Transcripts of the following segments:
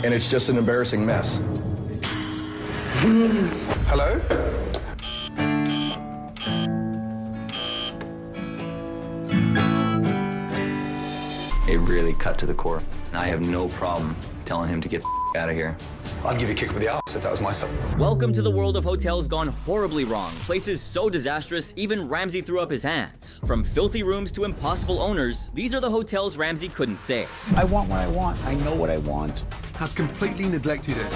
and it's just an embarrassing mess. Hello? It really cut to the core. I have no problem telling him to get the out of here. I'd give you a kick with the ass if that was my son. Welcome to the world of hotels gone horribly wrong. Places so disastrous, even Ramsay threw up his hands. From filthy rooms to impossible owners, these are the hotels Ramsay couldn't save. I want what I want. I know what I want. Has completely neglected it.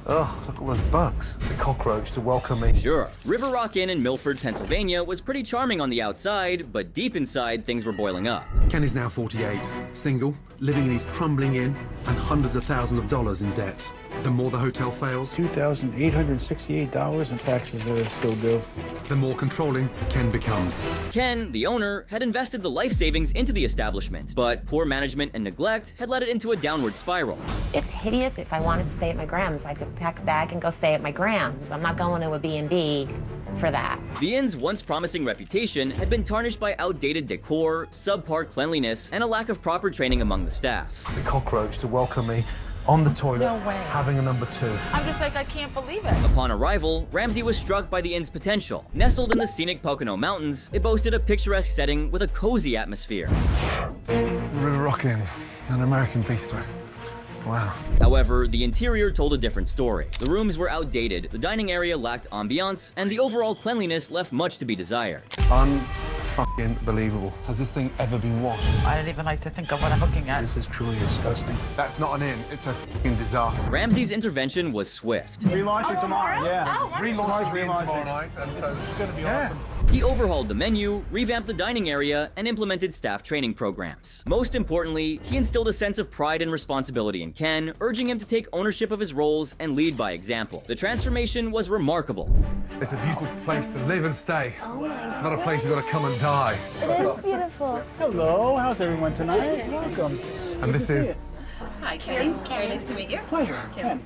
Oh, look at all those bugs. The cockroach to welcome me. Sure, River Rock Inn in Milford, Pennsylvania was pretty charming on the outside, but deep inside, things were boiling up. Ken is now 48, single, living in his crumbling inn, and hundreds of thousands of dollars in debt. The more the hotel fails, $2,868 in taxes that are still due. the more controlling Ken becomes. Ken, the owner, had invested the life savings into the establishment, but poor management and neglect had led it into a downward spiral. It's hideous. If I wanted to stay at my grandma's, I could pack a bag and go stay at my grandma's. I'm not going to a B&B for that. The inn's once promising reputation had been tarnished by outdated decor, subpar cleanliness, and a lack of proper training among the staff. The cockroach to welcome me on the toilet, No way. having a number 2. I'm just like, I can't believe it. Upon arrival, Ramsay was struck by the inn's potential. Nestled in the scenic Pocono Mountains, it boasted a picturesque setting with a cozy atmosphere. River Rock Inn, an American bistro. Wow. However, the interior told a different story. The rooms were outdated, the dining area lacked ambiance, and the overall cleanliness left much to be desired. Unfucking believable. Has this thing ever been washed? I don't even like to think of what I'm looking at. This is truly disgusting. That's not an inn, it's a fucking disaster. Ramsay's intervention was swift. Relaunch it tomorrow. Yeah. Relaunch the inn tomorrow night, and so it's going to be awesome. He overhauled the menu, revamped the dining area, and implemented staff training programs. Most importantly, he instilled a sense of pride and responsibility in Ken, urging him to take ownership of his roles and lead by example. The transformation was remarkable. It's a beautiful place to live and stay. Not a place you've got to come and die. It is beautiful. Hello, how's everyone tonight? Welcome. And this is... Hi, Kenny. Very nice to meet you. Pleasure. Ken.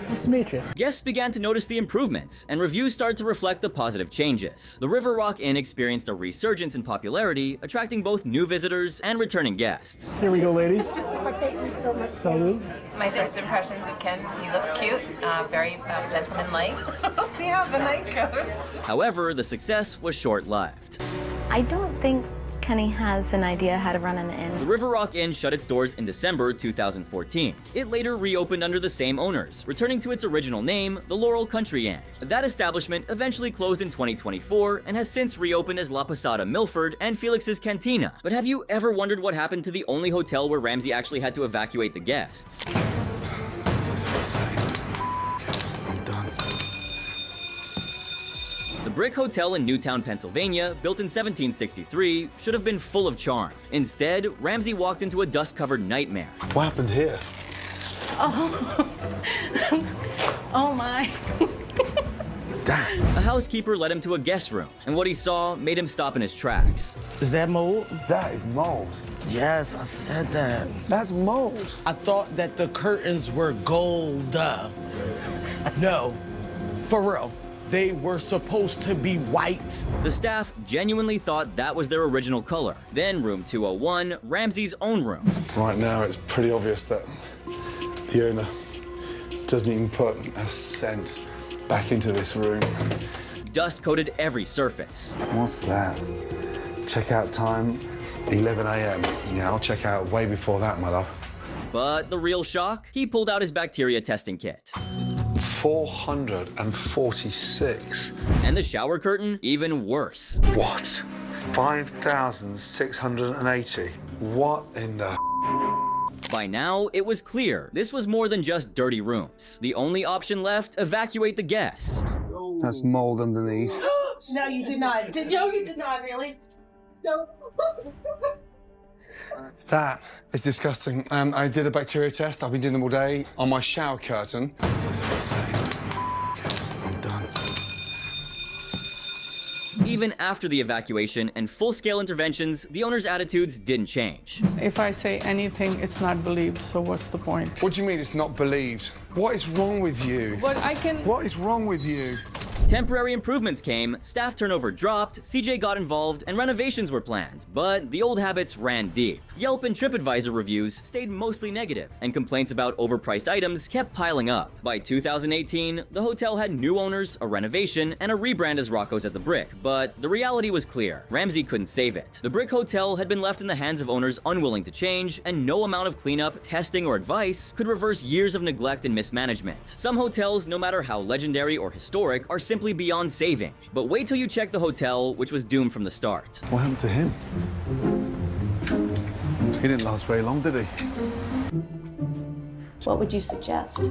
Nice to meet you. Guests began to notice the improvements, and reviews started to reflect the positive changes. The River Rock Inn experienced a resurgence in popularity, attracting both new visitors and returning guests. Here we go, ladies. Thank you so much. Salute. My first impressions of Ken, he looks cute, very gentlemanlike. We'll see how the night goes. However, the success was short-lived. I don't think Kenny has an idea how to run an inn. The River Rock Inn shut its doors in December 2014. It later reopened under the same owners, returning to its original name, the Laurel Country Inn. That establishment eventually closed in 2024 and has since reopened as La Posada Milford and Felix's Cantina. But have you ever wondered what happened to the only hotel where Ramsay actually had to evacuate the guests? This is insane. I'm done. The Brick Hotel in Newtown, Pennsylvania, built in 1763, should have been full of charm. Instead, Ramsay walked into a dust-covered nightmare. What happened here? Oh, oh my. Damn. A housekeeper led him to a guest room, and what he saw made him stop in his tracks. Is that mold? That is mold. Yes, I said that. That's mold. I thought that the curtains were gold. No, for real. They were supposed to be white. The staff genuinely thought that was their original color. Then room 201, Ramsay's own room. Right now, it's pretty obvious that the owner doesn't even put a cent back into this room. Dust coated every surface. What's that? Checkout time, 11 a.m. Yeah, I'll check out way before that, my love. But the real shock? He pulled out his bacteria testing kit. 446. And the shower curtain, even worse. What? 5,680. What in the... By now, it was clear this was more than just dirty rooms. The only option left, evacuate the guests. That's mold underneath. No, you did not. No, you did not, really. No. That is disgusting. I did a bacteria test. I've been doing them all day on my shower curtain. This is insane. I'm done. Even after the evacuation and full-scale interventions, the owner's attitudes didn't change. If I say anything, it's not believed, so what's the point? What do you mean it's not believed? What is wrong with you? But I can... What is wrong with you? Temporary improvements came, staff turnover dropped, CJ got involved, and renovations were planned. But the old habits ran deep. Yelp and TripAdvisor reviews stayed mostly negative, and complaints about overpriced items kept piling up. By 2018, the hotel had new owners, a renovation, and a rebrand as Rocco's at the Brick, but the reality was clear. Ramsay couldn't save it. The Brick Hotel had been left in the hands of owners unwilling to change, and no amount of cleanup, testing, or advice could reverse years of neglect and mismanagement. Some hotels, no matter how legendary or historic, are simply beyond saving. But wait till you check the hotel, which was doomed from the start. What happened to him? He didn't last very long, did he? What would you suggest?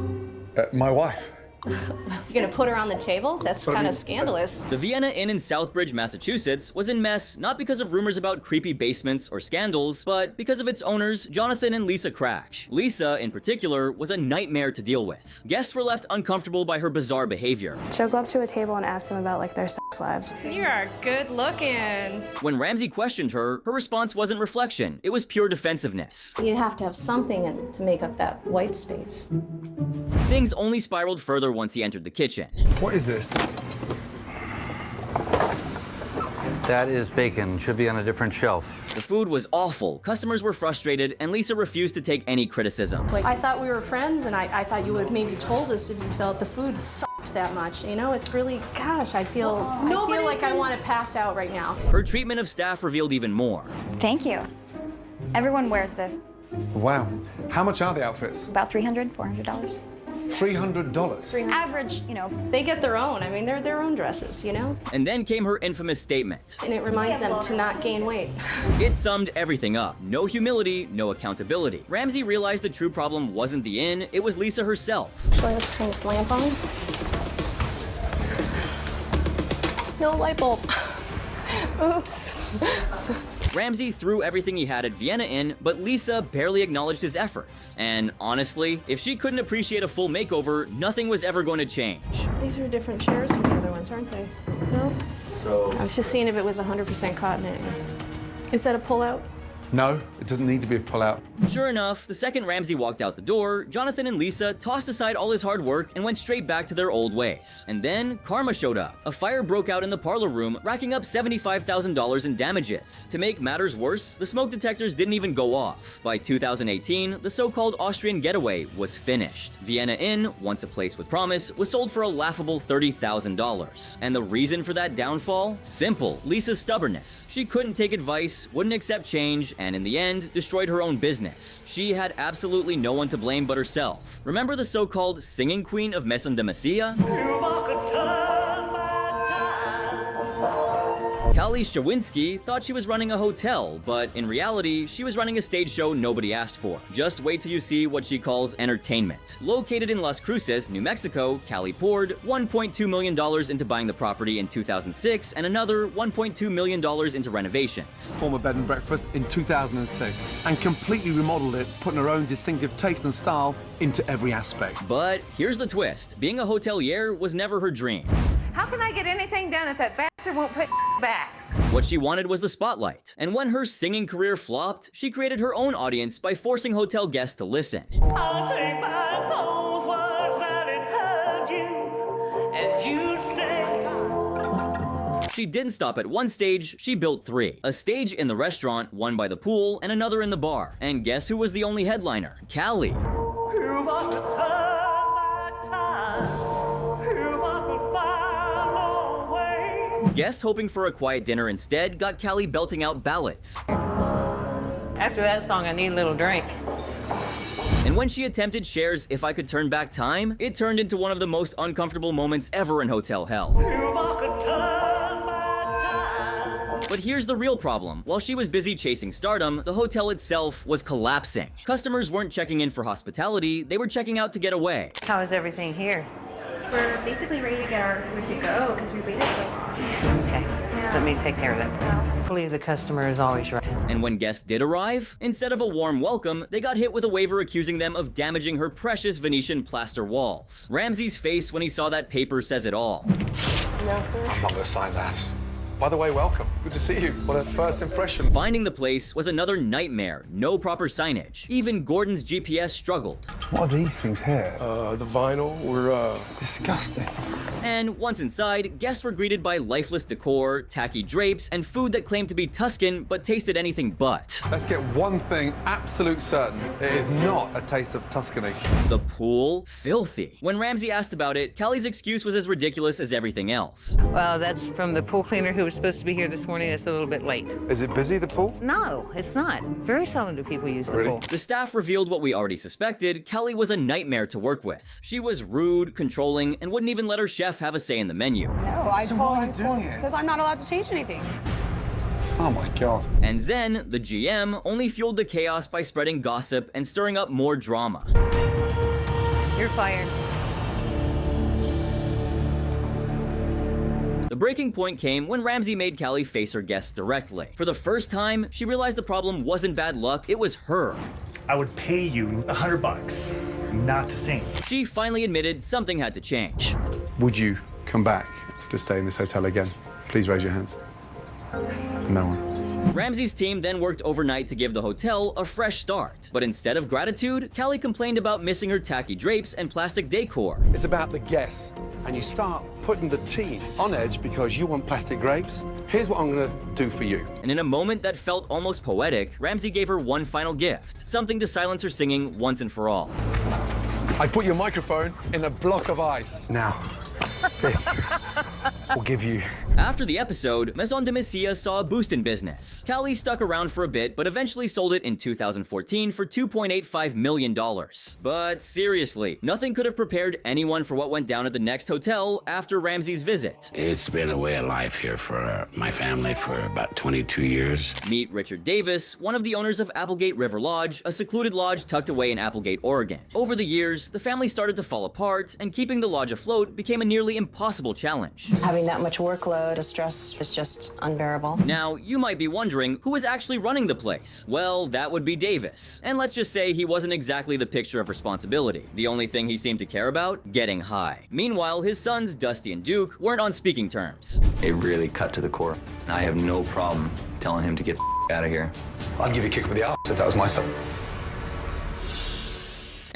My wife. You're gonna put her on the table? That's kind of scandalous. The Vienna Inn in Southbridge, Massachusetts was in mess not because of rumors about creepy basements or scandals, but because of its owners, Jonathan and Lisa Crash. Lisa, in particular, was a nightmare to deal with. Guests were left uncomfortable by her bizarre behavior. She'll go up to a table and ask them about like their sex lives. You are good looking. When Ramsay questioned her, her response wasn't reflection, it was pure defensiveness. You have to have something to make up that white space. Things only spiraled further once he entered the kitchen. What is this? That is bacon. Should be on a different shelf. The food was awful, customers were frustrated, and Lisa refused to take any criticism. I thought we were friends, and I thought you would have maybe told us if you felt the food sucked that much. You know, it's really, gosh, I feel like I want to pass out right now. Her treatment of staff revealed even more. Thank you. Everyone wears this. Wow. How much are the outfits? About $300, $400. $300? Average, you know. They get their own. I mean, they're their own dresses, you know? And then came her infamous statement. And it reminds them to not gain weight. It summed everything up. No humility, no accountability. Ramsay realized the true problem wasn't the inn, it was Lisa herself. Boy, let's turn this lamp on. No light bulb. Oops. Ramsay threw everything he had at Vienna Inn, but Lisa barely acknowledged his efforts. And honestly, if she couldn't appreciate a full makeover, nothing was ever going to change. These are different chairs from the other ones, aren't they? No? I was just seeing if it was 100% cotton. It is. Is that a pull-out? No, it doesn't need to be a pull-out. Sure enough, the second Ramsay walked out the door, Jonathan and Lisa tossed aside all his hard work and went straight back to their old ways. And then karma showed up. A fire broke out in the parlor room, racking up $75,000 in damages. To make matters worse, the smoke detectors didn't even go off. By 2018, the so-called Austrian getaway was finished. Vienna Inn, once a place with promise, was sold for a laughable $30,000. And the reason for that downfall? Simple, Lisa's stubbornness. She couldn't take advice, wouldn't accept change, and in the end, destroyed her own business. She had absolutely no one to blame but herself. Remember the so-called singing queen of Maison de Messia? Kali Shawinski thought she was running a hotel, but in reality, she was running a stage show nobody asked for. Just wait till you see what she calls entertainment. Located in Las Cruces, New Mexico, Kali poured $1.2 million into buying the property in 2006 and another $1.2 million into renovations. Former bed and breakfast in 2006 and completely remodeled it, putting her own distinctive taste and style into every aspect. But here's the twist. Being a hotelier was never her dream. How can I get anything done if that bastard won't put back? What she wanted was the spotlight. And when her singing career flopped, she created her own audience by forcing hotel guests to listen. I'll take back those words that it hurt you, and you stay. She didn't stop at one stage, she built three. A stage in the restaurant, one by the pool, and another in the bar. And guess who was the only headliner? Kali. If I could turn back time, if I could find a way. Guests hoping for a quiet dinner instead got Kali belting out ballads. After that song, I need a little drink. And when she attempted Cher's If I Could Turn Back Time, it turned into one of the most uncomfortable moments ever in hotel hell. If I could turn back time. But here's the real problem. While she was busy chasing stardom, the hotel itself was collapsing. Customers weren't checking in for hospitality, they were checking out to get away. How is everything here? We're basically ready to get our food to go because we waited so long. Okay, let me take care of that. I believe the customer is always right. And when guests did arrive, instead of a warm welcome, they got hit with a waiver accusing them of damaging her precious Venetian plaster walls. Ramsay's face when he saw that paper says it all. No, sir. I'm not going to sign that. By the way, welcome. Good to see you. What a first impression. Finding the place was another nightmare. No proper signage. Even Gordon's GPS struggled. What are these things here? The vinyl were, Disgusting. And once inside, guests were greeted by lifeless decor, tacky drapes, and food that claimed to be Tuscan but tasted anything but. Let's get one thing absolute certain. It is not a taste of Tuscany. The pool? Filthy. When Ramsay asked about it, Callie's excuse was as ridiculous as everything else. Well, that's from the pool cleaner who was supposed to be here this morning. It's a little bit late. Is it busy, the pool? No, it's not. Very seldom do people use the pool. The staff revealed what we already suspected. Callie was a nightmare to work with. She was rude, controlling, and wouldn't even let her chef have a say in the menu. No, I told him because I'm not allowed to change anything. Oh my God. And Zen, the GM, only fueled the chaos by spreading gossip and stirring up more drama. You're fired. The breaking point came when Ramsay made Callie face her guests directly. For the first time, she realized the problem wasn't bad luck, it was her. I would pay you $100 not to sing. She finally admitted something had to change. Would you come back to stay in this hotel again? Please raise your hands. No one. Ramsay's team then worked overnight to give the hotel a fresh start. But instead of gratitude, Callie complained about missing her tacky drapes and plastic decor. It's about the guests, and you start putting the team on edge because you want plastic grapes. Here's what I'm gonna do for you. And in a moment that felt almost poetic, Ramsay gave her one final gift, something to silence her singing once and for all. I put your microphone in a block of ice. Now, this will give you. After the episode, Maison de Messia saw a boost in business. Callie stuck around for a bit, but eventually sold it in 2014 for $2.85 million. But seriously, nothing could have prepared anyone for what went down at the next hotel after Ramsay's visit. It's been a way of life here for my family for about 22 years. Meet Richard Davis, one of the owners of Applegate River Lodge, a secluded lodge tucked away in Applegate, Oregon. Over the years, the family started to fall apart, and keeping the lodge afloat became a nearly impossible challenge. Having that much workload, stress is just unbearable. Now, you might be wondering who was actually running the place. Well, that would be Davis. And let's just say he wasn't exactly the picture of responsibility. The only thing he seemed to care about? Getting high. Meanwhile, his sons, Dusty and Duke, weren't on speaking terms. It really cut to the core. I have no problem telling him to get the out of here. I'd give you a kick with the ass if that was my son.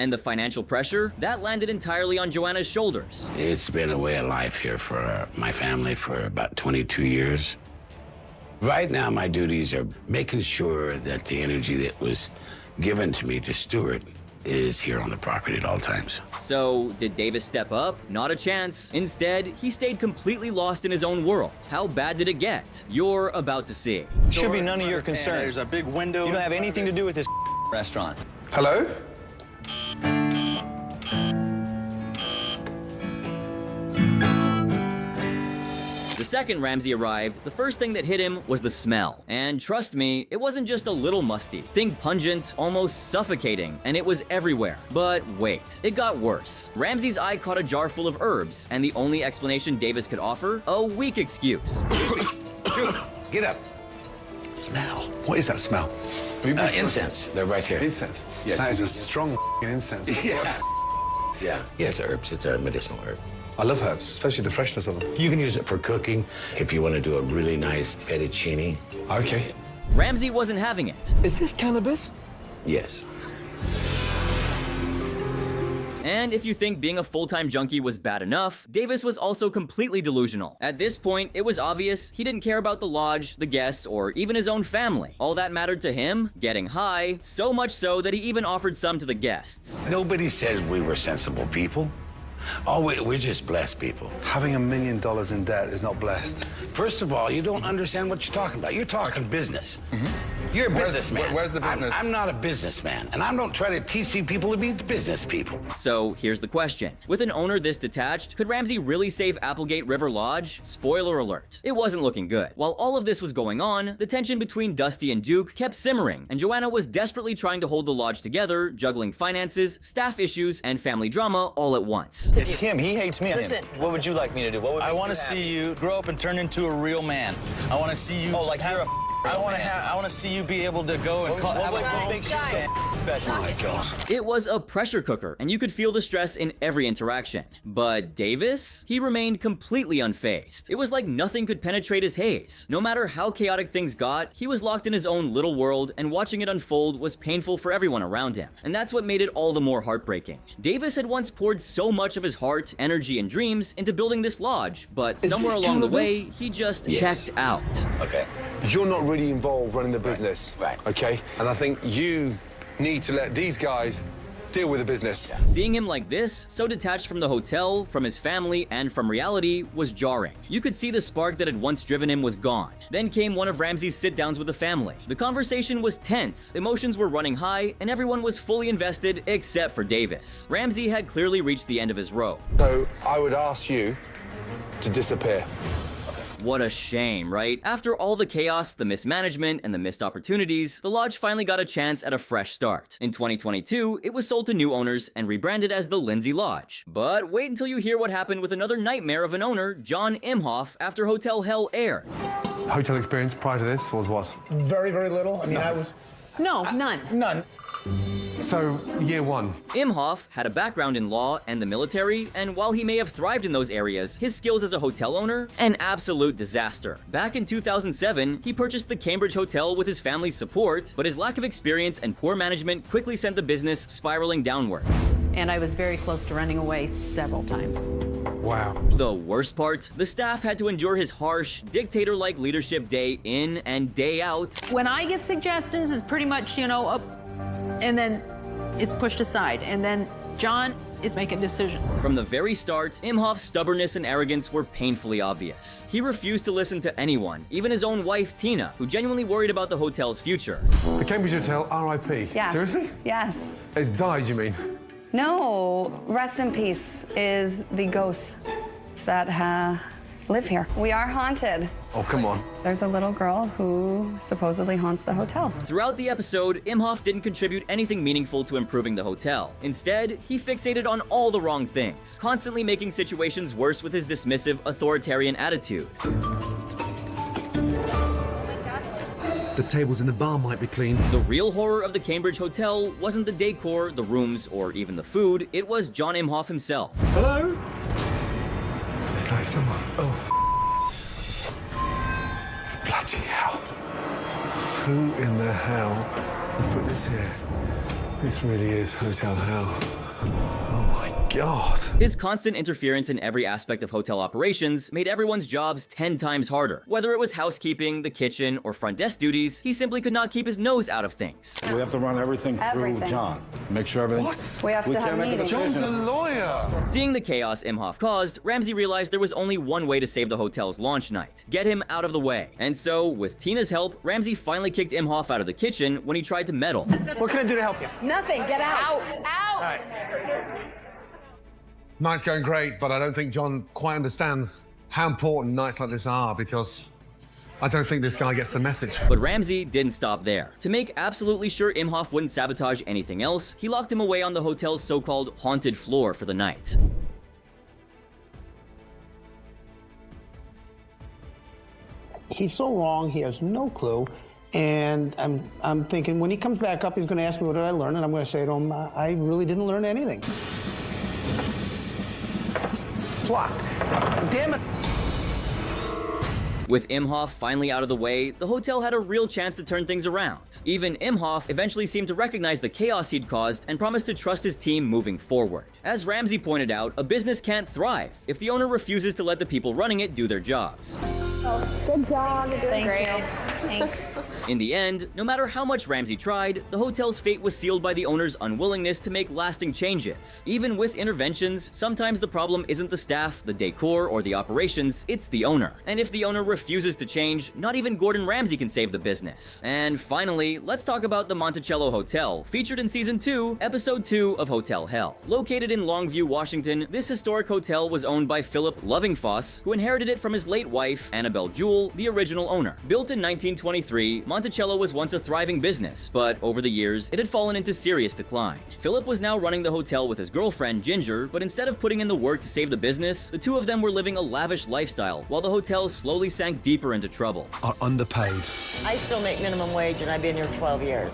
And the financial pressure? That landed entirely on Joanna's shoulders. It's been a way of life here for my family for about 22 years. Right now, my duties are making sure that the energy that was given to me to steward is here on the property at all times. So, did Davis step up? Not a chance. Instead, he stayed completely lost in his own world. How bad did it get? You're about to see. Should be none of your concern. There's a big window. You don't have anything to do with this restaurant. Hello? The second Ramsay arrived, the first thing that hit him was the smell. And trust me, it wasn't just a little musty. Think pungent, almost suffocating, and it was everywhere. But wait, it got worse. Ramsay's eye caught a jar full of herbs, and the only explanation Davis could offer? A weak excuse. Get up. Smell. What is that smell? Incense. They're right here. Incense? Yes. That is a strong incense. Yeah. Yeah, it's herbs. It's a medicinal herb. I love herbs, especially the freshness of them. You can use it for cooking if you want to do a really nice fettuccine. Okay. Ramsay wasn't having it. Is this cannabis? Yes. And if you think being a full-time junkie was bad enough, Davis was also completely delusional. At this point, it was obvious he didn't care about the lodge, the guests, or even his own family. All that mattered to him? Getting high, so much so that he even offered some to the guests. Nobody said we were sensible people. Oh, we're just blessed people. Having $1 million in debt is not blessed. First of all, you don't understand what you're talking about. You're talking business. You're a businessman. Where's the business? I'm not a businessman, and I don't try to teach you people to be business people. So here's the question. With an owner this detached, could Ramsay really save Applegate River Lodge? Spoiler alert, it wasn't looking good. While all of this was going on, the tension between Dusty and Duke kept simmering, and Joanna was desperately trying to hold the lodge together, juggling finances, staff issues, and family drama all at once. It's him. He hates me. Listen, What would you like me to do? What would I want to see you grow up and turn into a real man. I want to see you. Oh, like you're a I want to see you be able to go and have a big session. My God. It was a pressure cooker, and you could feel the stress in every interaction. But Davis? He remained completely unfazed. It was like nothing could penetrate his haze. No matter how chaotic things got, he was locked in his own little world, and watching it unfold was painful for everyone around him. And that's what made it all the more heartbreaking. Davis had once poured so much of his heart, energy, and dreams into building this lodge, but somewhere along the way, he just checked out. Okay. You're not really involved running the business. Right. Okay? And I think you need to let these guys deal with the business. Seeing him like this, so detached from the hotel, from his family, and from reality, was jarring. You could see the spark that had once driven him was gone. Then came one of Ramsay's sit-downs with the family. The conversation was tense, emotions were running high, and everyone was fully invested except for Davis. Ramsay had clearly reached the end of his rope. So I would ask you to disappear. What a shame, right? After all the chaos, the mismanagement, and the missed opportunities, the lodge finally got a chance at a fresh start. In 2022, it was sold to new owners and rebranded as the Lindsay Lodge. But wait until you hear what happened with another nightmare of an owner, John Imhoff, after Hotel Hell aired. Hotel experience prior to this was what? Very, very little. I mean, I was... No, none. None. So, year one. Imhoff had a background in law and the military, and while he may have thrived in those areas, his skills as a hotel owner, an absolute disaster. Back in 2007, he purchased the Cambridge Hotel with his family's support, but his lack of experience and poor management quickly sent the business spiraling downward. And I was very close to running away several times. Wow. The worst part? The staff had to endure his harsh, dictator-like leadership day in and day out. When I give suggestions, it's pretty much, and then it's pushed aside. And then John is making decisions. From the very start, Imhoff's stubbornness and arrogance were painfully obvious. He refused to listen to anyone, even his own wife, Tina, who genuinely worried about the hotel's future. The Cambridge Hotel, R.I.P. Yeah. Seriously? Yes. It's died, you mean? No, rest in peace is the ghosts that live here. We are haunted. Oh, come on. There's a little girl who supposedly haunts the hotel. Throughout the episode, Imhoff didn't contribute anything meaningful to improving the hotel. Instead, he fixated on all the wrong things, constantly making situations worse with his dismissive, authoritarian attitude. The tables in the bar might be clean. The real horror of the Cambridge Hotel wasn't the decor, the rooms, or even the food. It was John Imhoff himself. Hello? It's like someone... Oh. Bloody hell. Who in the hell put this here? This really is Hotel Hell. Oh my God. His constant interference in every aspect of hotel operations made everyone's jobs 10 times harder. Whether it was housekeeping, the kitchen, or front desk duties, he simply could not keep his nose out of things. We have to run everything through John. Make sure everything... What? We have to have meetings. John's a lawyer. Seeing the chaos Imhoff caused, Ramsay realized there was only one way to save the hotel's launch night: get him out of the way. And so, with Tina's help, Ramsay finally kicked Imhoff out of the kitchen when he tried to meddle. What can I do to help you? Nothing. Get out. All right. Night's going great, but I don't think John quite understands how important nights like this are, because I don't think this guy gets the message. But Ramsay didn't stop there. To make absolutely sure Imhoff wouldn't sabotage anything else, he locked him away on the hotel's so-called haunted floor for the night. He's so wrong, he has no clue. And I'm thinking, when he comes back up, he's going to ask me, what did I learn? And I'm going to say to him, I really didn't learn anything. Block. Damn it. With Imhoff finally out of the way, the hotel had a real chance to turn things around. Even Imhoff eventually seemed to recognize the chaos he'd caused and promised to trust his team moving forward. As Ramsay pointed out, a business can't thrive if the owner refuses to let the people running it do their jobs. Good job. You're doing great. Thanks. In the end, no matter how much Ramsay tried, the hotel's fate was sealed by the owner's unwillingness to make lasting changes. Even with interventions, sometimes the problem isn't the staff, the decor, or the operations, it's the owner. And if the owner refuses to change, not even Gordon Ramsay can save the business. And finally, let's talk about the Monticello Hotel, featured in Season 2, Episode 2 of Hotel Hell. Located in Longview, Washington, this historic hotel was owned by Philip Lovingfoss, who inherited it from his late wife, Anna Annabelle Jewell, the original owner. Built in 1923, Monticello was once a thriving business, but over the years, it had fallen into serious decline. Philip was now running the hotel with his girlfriend, Ginger, but instead of putting in the work to save the business, the two of them were living a lavish lifestyle, while the hotel slowly sank deeper into trouble. Are underpaid. I still make minimum wage and I've been here 12 years.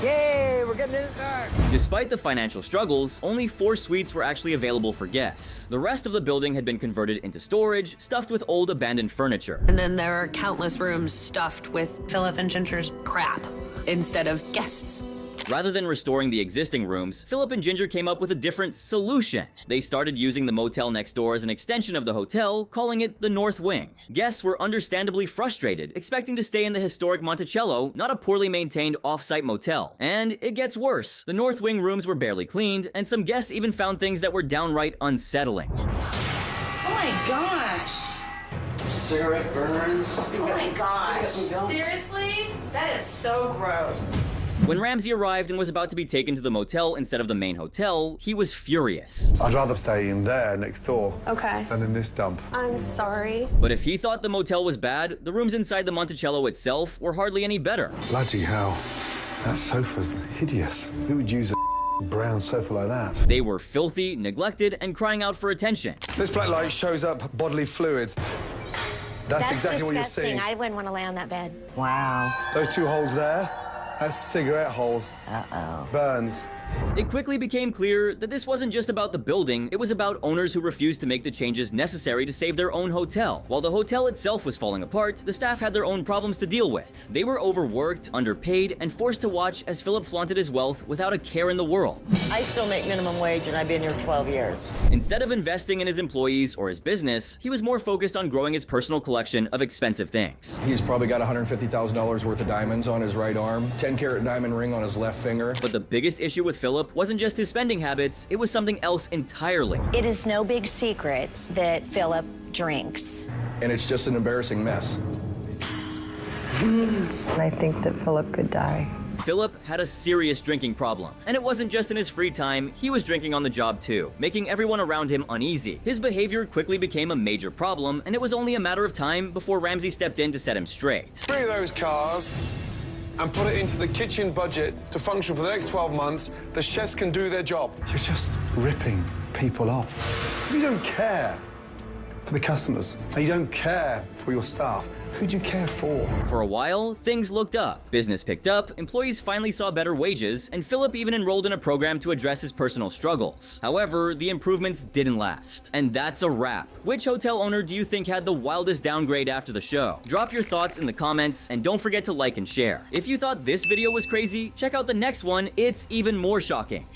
Yay, we're getting it back. Despite the financial struggles, only 4 suites were actually available for guests. The rest of the building had been converted into storage, stuffed with old abandoned furniture. And then there are countless rooms stuffed with Philip and Ginger's crap instead of guests. Rather than restoring the existing rooms, Philip and Ginger came up with a different solution. They started using the motel next door as an extension of the hotel, calling it the North Wing. Guests were understandably frustrated, expecting to stay in the historic Monticello, not a poorly maintained off-site motel. And it gets worse. The North Wing rooms were barely cleaned, and some guests even found things that were downright unsettling. Oh my gosh. Cigarette burns. Oh my gosh. Seriously? That is so gross. When Ramsay arrived and was about to be taken to the motel instead of the main hotel, he was furious. I'd rather stay in there next door Okay. than in this dump. I'm sorry. But if he thought the motel was bad, the rooms inside the Monticello itself were hardly any better. Bloody hell. That sofa's hideous. Who would use a brown sofa like that? They were filthy, neglected, and crying out for attention. This black light shows up bodily fluids. That's exactly what you're seeing. I wouldn't want to lay on that bed. Wow. Those 2 holes there, that's cigarette holes. Uh-oh. Burns. It quickly became clear that this wasn't just about the building, it was about owners who refused to make the changes necessary to save their own hotel. While the hotel itself was falling apart, the staff had their own problems to deal with. They were overworked, underpaid, and forced to watch as Philip flaunted his wealth without a care in the world. I still make minimum wage and I've been here 12 years. Instead of investing in his employees or his business, he was more focused on growing his personal collection of expensive things. He's probably got $150,000 worth of diamonds on his right arm, 10-carat diamond ring on his left finger. But the biggest issue with Philip wasn't just his spending habits, it was something else entirely. It is no big secret that Philip drinks. And it's just an embarrassing mess. I think that Philip could die. Philip had a serious drinking problem, and it wasn't just in his free time, he was drinking on the job too, making everyone around him uneasy. His behavior quickly became a major problem, and it was only a matter of time before Ramsay stepped in to set him straight. 3 of those cars and put it into the kitchen budget to function for the next 12 months. The chefs can do their job. You're just ripping people off. You don't care for the customers, and you don't care for your staff. Who do you care for? For a while, things looked up. Business picked up, employees finally saw better wages, and Philip even enrolled in a program to address his personal struggles. However, the improvements didn't last. And that's a wrap. Which hotel owner do you think had the wildest downgrade after the show? Drop your thoughts in the comments, and don't forget to like and share. If you thought this video was crazy, check out the next one, it's even more shocking.